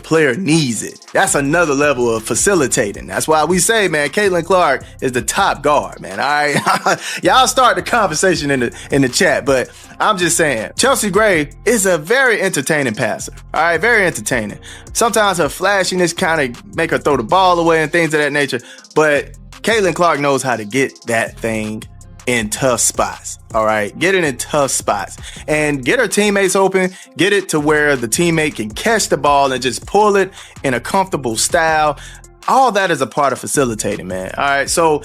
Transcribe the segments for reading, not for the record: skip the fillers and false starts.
player needs it. That's another level of facilitating. That's why we say, man, Caitlin Clark is the top guard, man. All right, y'all start the conversation in the chat, but I'm just saying, Chelsea Gray is a very entertaining passer. All right, very entertaining. Sometimes her flashiness kind of make her throw the ball away and things of that nature, but Caitlin Clark knows how to get that thing in tough spots. All right, get it in tough spots and get her teammates open, get it to where the teammate can catch the ball and just pull it in a comfortable style. All that is a part of facilitating, man. All right, so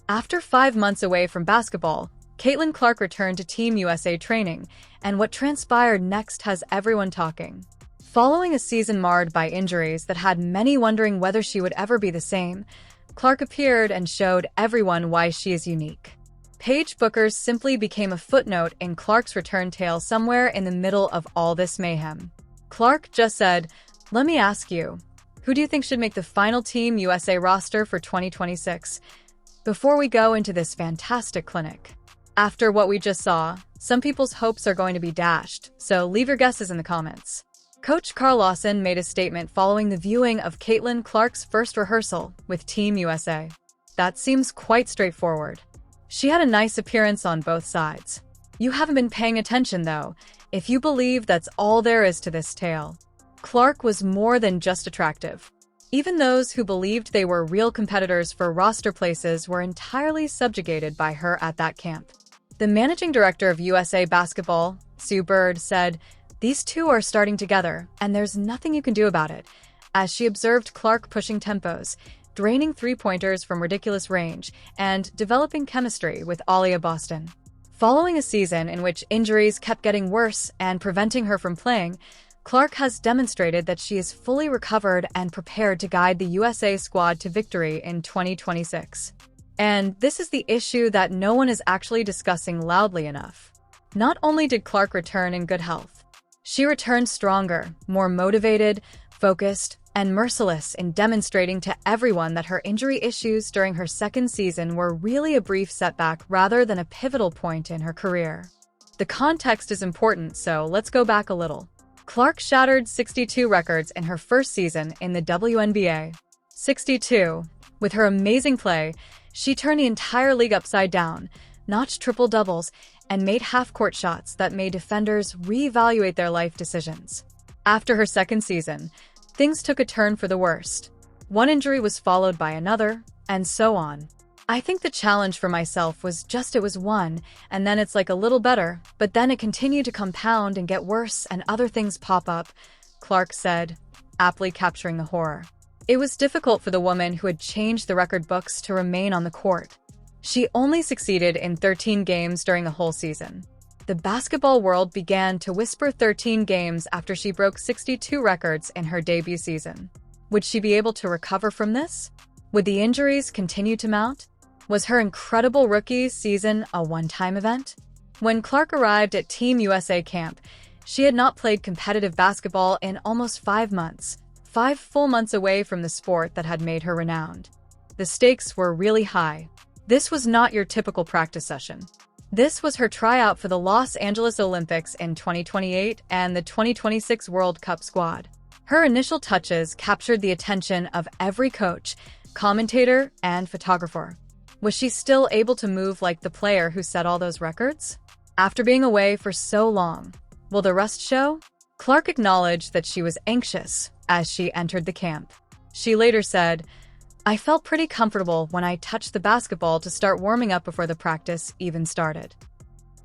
after 5 months away from basketball, Caitlin Clark returned to Team USA training, and what transpired next has everyone talking. Following a season marred by injuries that had many wondering whether she would ever be the same, Clark appeared and showed everyone why she is unique. Paige Booker simply became a footnote in Clark's return tale somewhere in the middle of all this mayhem. Clark just said, "Let me ask you, who do you think should make the final Team USA roster for 2026? Before we go into this fantastic clinic." After what we just saw, some people's hopes are going to be dashed, so leave your guesses in the comments. Coach Carl Lawson made a statement following the viewing of Caitlin Clark's first rehearsal with Team USA. That seems quite straightforward. She had a nice appearance on both sides. You haven't been paying attention, though, if you believe that's all there is to this tale. Clark was more than just attractive. Even those who believed they were real competitors for roster places were entirely subjugated by her at that camp. The managing director of USA Basketball, Sue Bird, said, "These two are starting together, and there's nothing you can do about it," as she observed Clark pushing tempos, draining three-pointers from ridiculous range, and developing chemistry with Aaliyah Boston. Following a season in which injuries kept getting worse and preventing her from playing, Clark has demonstrated that she is fully recovered and prepared to guide the USA squad to victory in 2026. And this is the issue that no one is actually discussing loudly enough. Not only did Clark return in good health, she returned stronger, more motivated, focused, and merciless in demonstrating to everyone that her injury issues during her second season were really a brief setback rather than a pivotal point in her career. The context is important, so let's go back a little. Clark shattered 62 records in her first season in the WNBA. 62. With her amazing play, she turned the entire league upside down, notched triple doubles, and made half-court shots that made defenders reevaluate their life decisions. After her second season, things took a turn for the worst. One injury was followed by another, and so on. I think the challenge for myself was just it was one, and then it's like a little better, but then it continued to compound and get worse and other things pop up, Clark said, aptly capturing the horror. It was difficult for the woman who had changed the record books to remain on the court. She only succeeded in 13 games during the whole season. The basketball world began to whisper 13 games after she broke 62 records in her debut season. Would she be able to recover from this? Would the injuries continue to mount? Was her incredible rookie season a one-time event? When Clark arrived at Team USA camp, she had not played competitive basketball in almost 5 months, 5 full months away from the sport that had made her renowned. The stakes were really high. This was not your typical practice session. This was her tryout for the Los Angeles Olympics in 2028 and the 2026 World Cup squad. Her initial touches captured the attention of every coach, commentator, and photographer. Was she still able to move like the player who set all those records? After being away for so long, will the rust show? Clark acknowledged that she was anxious as she entered the camp. She later said, "I felt pretty comfortable when I touched the basketball to start warming up before the practice even started."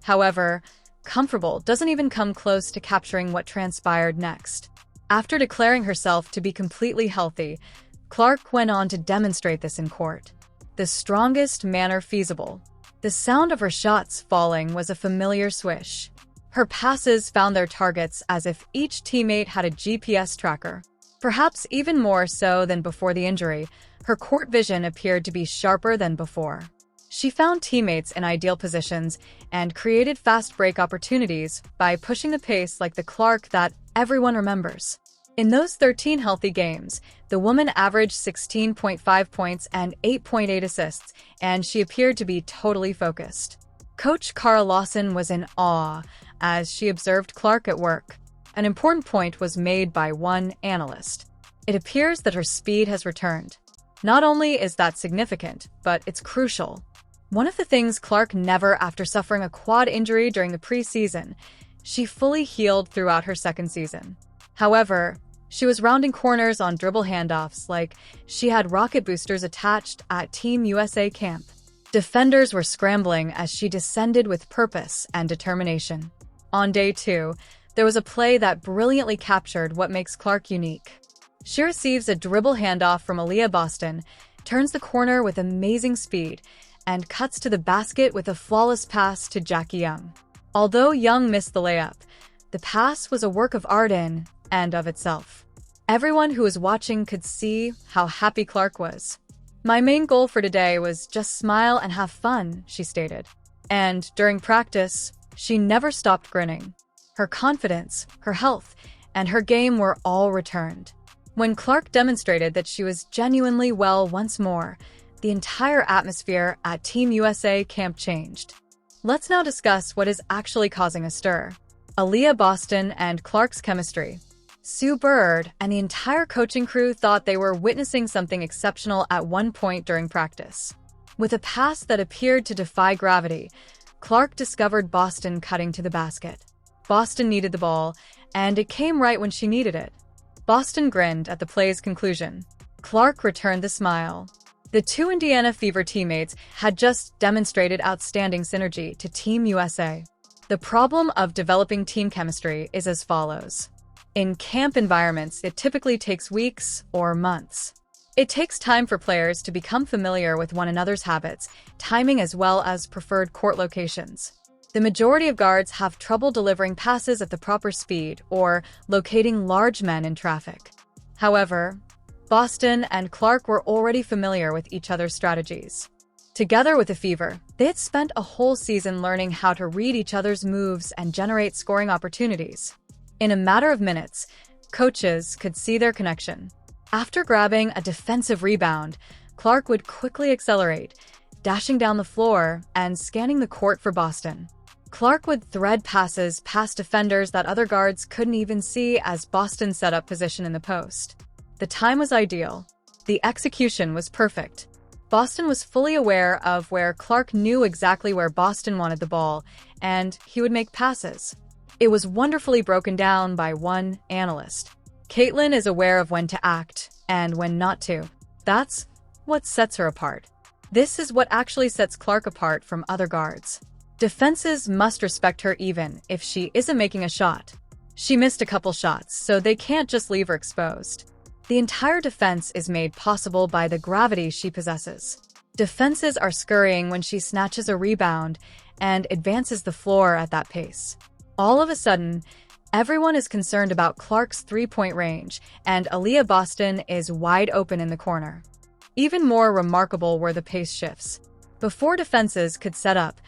However, comfortable doesn't even come close to capturing what transpired next. After declaring herself to be completely healthy, Clark went on to demonstrate this in court. The strongest manner feasible. The sound of her shots falling was a familiar swish. Her passes found their targets as if each teammate had a GPS tracker. Perhaps even more so than before the injury, her court vision appeared to be sharper than before. She found teammates in ideal positions and created fast break opportunities by pushing the pace like the Clark that everyone remembers. In those 13 healthy games, the woman averaged 16.5 points and 8.8 assists, and she appeared to be totally focused. Coach Carl Lawson was in awe as she observed Clark at work. An important point was made by one analyst. It appears that her speed has returned. Not only is that significant, but it's crucial. One of the things Clark never after suffering a quad injury during the preseason, she fully healed throughout her second season. However, she was rounding corners on dribble handoffs like she had rocket boosters attached at Team USA camp. Defenders were scrambling as she descended with purpose and determination. On day 2, there was a play that brilliantly captured what makes Clark unique. She receives a dribble handoff from Aaliyah Boston, turns the corner with amazing speed, and cuts to the basket with a flawless pass to Jackie Young. Although Young missed the layup, the pass was a work of art in and of itself. Everyone who was watching could see how happy Clark was. "My main goal for today was just smile and have fun," she stated. And during practice, she never stopped grinning. Her confidence, her health, and her game were all returned. When Clark demonstrated that she was genuinely well once more, the entire atmosphere at Team USA camp changed. Let's now discuss what is actually causing a stir. Aaliyah Boston and Clark's chemistry. Sue Bird and the entire coaching crew thought they were witnessing something exceptional at one point during practice. With a pass that appeared to defy gravity, Clark discovered Boston cutting to the basket. Boston needed the ball, and it came right when she needed it. Boston grinned at the play's conclusion. Clark returned the smile. The two Indiana Fever teammates had just demonstrated outstanding synergy to Team USA. The problem of developing team chemistry is as follows. In camp environments, it typically takes weeks or months. It takes time for players to become familiar with one another's habits, timing as well as preferred court locations. The majority of guards have trouble delivering passes at the proper speed or locating large men in traffic. However, Boston and Clark were already familiar with each other's strategies. Together with the Fever, they had spent a whole season learning how to read each other's moves and generate scoring opportunities. In a matter of minutes, coaches could see their connection. After grabbing a defensive rebound, Clark would quickly accelerate, dashing down the floor and scanning the court for Boston. Clark would thread passes past defenders that other guards couldn't even see as Boston set up position in the post. The time was ideal. The execution was perfect. Boston was fully aware of where Clark knew exactly where Boston wanted the ball, and he would make passes. It was wonderfully broken down by one analyst. Caitlin is aware of when to act and when not to. That's what sets her apart. This is what actually sets Clark apart from other guards. Defenses must respect her even if she isn't making a shot. She missed a couple shots, so they can't just leave her exposed. The entire defense is made possible by the gravity she possesses. Defenses are scurrying when she snatches a rebound and advances the floor at that pace. All of a sudden, everyone is concerned about Clark's three-point range, and Aaliyah Boston is wide open in the corner. Even more remarkable were the pace shifts. Before defenses could set up,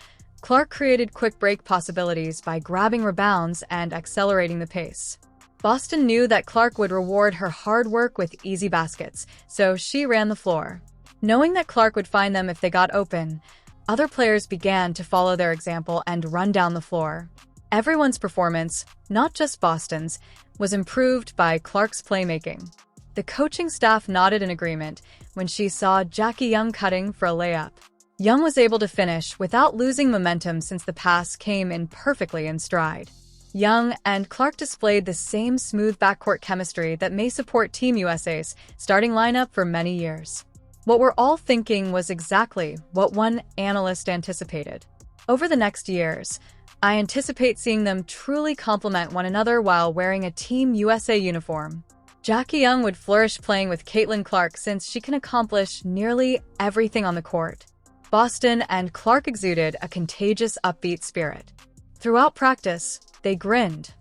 Clark created quick break possibilities by grabbing rebounds and accelerating the pace. Boston knew that Clark would reward her hard work with easy baskets, so she ran the floor. Knowing that Clark would find them if they got open, other players began to follow their example and run down the floor. Everyone's performance, not just Boston's, was improved by Clark's playmaking. The coaching staff nodded in agreement when she saw Jackie Young cutting for a layup. Young was able to finish without losing momentum since the pass came in perfectly in stride. Young and Clark displayed the same smooth backcourt chemistry that may support Team USA's starting lineup for many years. What we're all thinking was exactly what one analyst anticipated. Over the next years, I anticipate seeing them truly complement one another while wearing a Team USA uniform. Jackie Young would flourish playing with Caitlin Clark since she can accomplish nearly everything on the court. Boston and Clark exuded a contagious, upbeat spirit. Throughout practice, they grinned,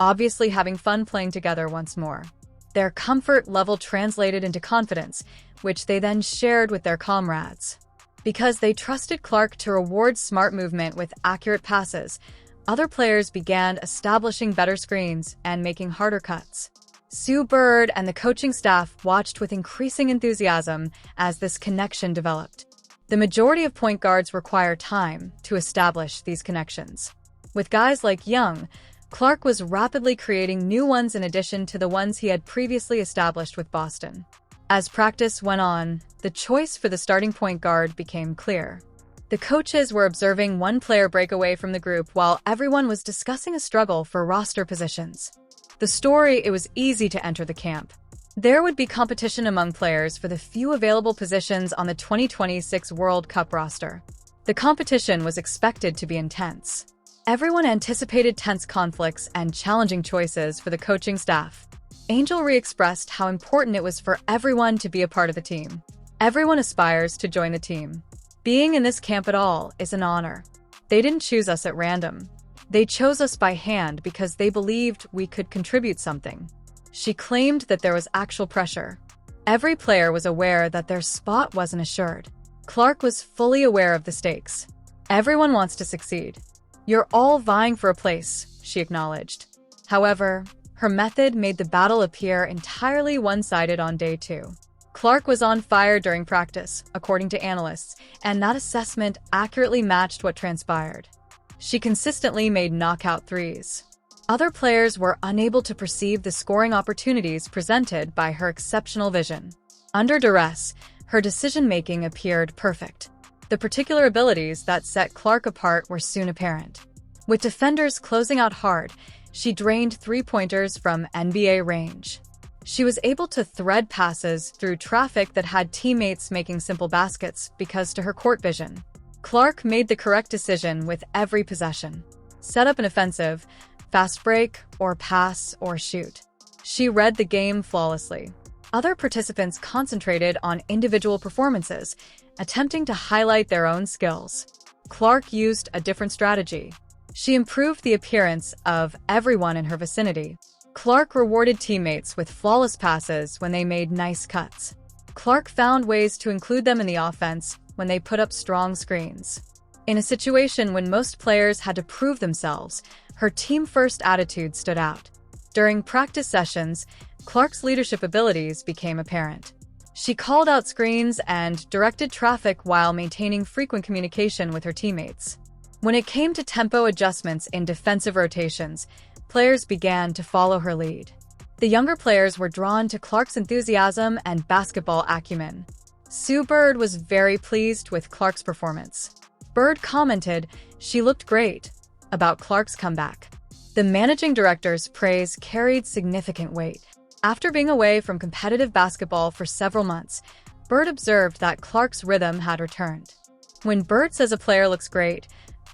obviously having fun playing together once more. Their comfort level translated into confidence, which they then shared with their comrades. Because they trusted Clark to reward smart movement with accurate passes, other players began establishing better screens and making harder cuts. Sue Bird and the coaching staff watched with increasing enthusiasm as this connection developed. The majority of point guards require time to establish these connections. With guys like Young, Clark was rapidly creating new ones in addition to the ones he had previously established with Boston. As practice went on, the choice for the starting point guard became clear. The coaches were observing one player break away from the group while everyone was discussing a struggle for roster positions. The story: it was easy to enter the camp. There would be competition among players for the few available positions on the 2026 World Cup roster. The competition was expected to be intense. Everyone anticipated tense conflicts and challenging choices for the coaching staff. Angel re-expressed how important it was for everyone to be a part of the team. Everyone aspires to join the team. Being in this camp at all is an honor. They didn't choose us at random. They chose us by hand because they believed we could contribute something. She claimed that there was actual pressure. Every player was aware that their spot wasn't assured. Clark was fully aware of the stakes. Everyone wants to succeed. You're all vying for a place, she acknowledged. However, her method made the battle appear entirely one-sided on day 2. Clark was on fire during practice, according to analysts, and that assessment accurately matched what transpired. She consistently made knockout threes. Other players were unable to perceive the scoring opportunities presented by her exceptional vision. Under duress, her decision-making appeared perfect. The particular abilities that set Clark apart were soon apparent. With defenders closing out hard, she drained three-pointers from NBA range. She was able to thread passes through traffic that had teammates making simple baskets because to her court vision. Clark made the correct decision with every possession. Set up an offensive, fast break, or pass, or shoot. She read the game flawlessly. Other participants concentrated on individual performances, attempting to highlight their own skills. Clark used a different strategy. She improved the appearance of everyone in her vicinity. Clark rewarded teammates with flawless passes when they made nice cuts. Clark found ways to include them in the offense when they put up strong screens. In a situation when most players had to prove themselves, her team-first attitude stood out. During practice sessions, Clark's leadership abilities became apparent. She called out screens and directed traffic while maintaining frequent communication with her teammates. When it came to tempo adjustments in defensive rotations, players began to follow her lead. The younger players were drawn to Clark's enthusiasm and basketball acumen. Sue Bird was very pleased with Clark's performance. Bird commented, "She looked great," about Clark's comeback. The managing director's praise carried significant weight. After being away from competitive basketball for several months, Bird observed that Clark's rhythm had returned. When Bird says a player looks great,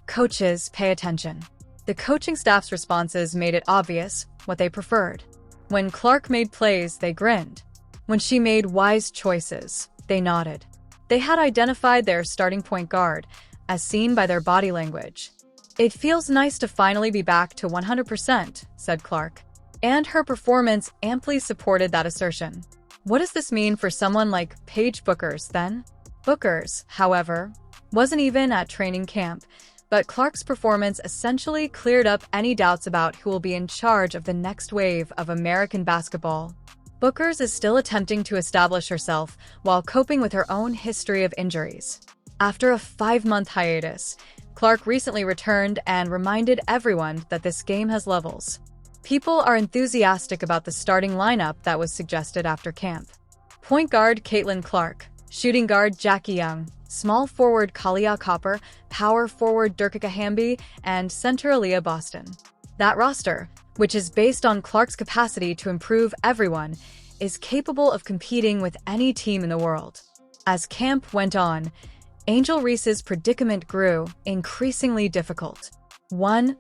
coaches pay attention. The coaching staff's responses made it obvious what they preferred. When Clark made plays, they grinned. When she made wise choices, they nodded. They had identified their starting point guard, as seen by their body language. "It feels nice to finally be back to 100%, said Clark. And her performance amply supported that assertion. What does this mean for someone like Paige Bueckers, then? Bueckers, however, wasn't even at training camp, but Clark's performance essentially cleared up any doubts about who will be in charge of the next wave of American basketball. Bueckers is still attempting to establish herself while coping with her own history of injuries. After a 5-month hiatus, Clark recently returned and reminded everyone that this game has levels. People are enthusiastic about the starting lineup that was suggested after camp. Point guard Caitlin Clark, shooting guard Jackie Young, small forward Kalia Copper, power forward Dirkika Hamby, and center Aaliyah Boston. That roster, which is based on Clark's capacity to improve everyone, is capable of competing with any team in the world. As camp went on, Angel Reese's predicament grew increasingly difficult. 1.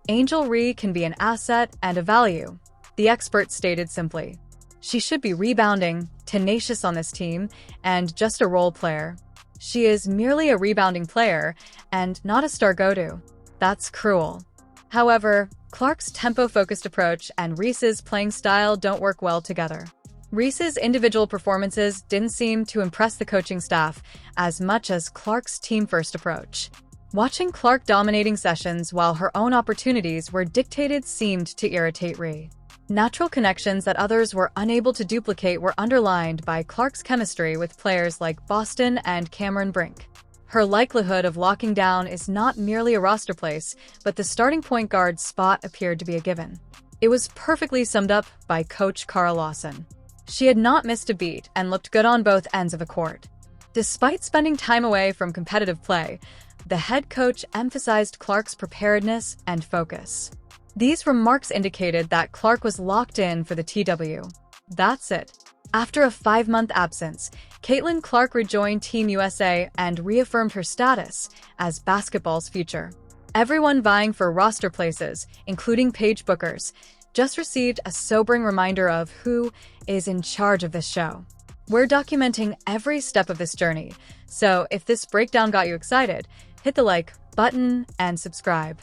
Angel Ree can be an asset and a value, the expert stated simply. She should be rebounding, tenacious on this team, and just a role player. She is merely a rebounding player and not a star go-to. That's cruel. However, Clark's tempo-focused approach and Reese's playing style don't work well together. Reese's individual performances didn't seem to impress the coaching staff as much as Clark's team-first approach. Watching Clark dominating sessions while her own opportunities were dictated seemed to irritate Ree. Natural connections that others were unable to duplicate were underlined by Clark's chemistry with players like Boston and Cameron Brink. Her likelihood of locking down is not merely a roster place, but the starting point guard spot appeared to be a given. It was perfectly summed up by Coach Kara Lawson. She had not missed a beat and looked good on both ends of the court. Despite spending time away from competitive play, the head coach emphasized Clark's preparedness and focus. These remarks indicated that Clark was locked in for the TW. That's it. After a 5-month absence, Caitlin Clark rejoined Team USA and reaffirmed her status as basketball's future. Everyone vying for roster places, including page bookers, just received a sobering reminder of who is in charge of this show. We're documenting every step of this journey, so if this breakdown got you excited, hit the like button and subscribe.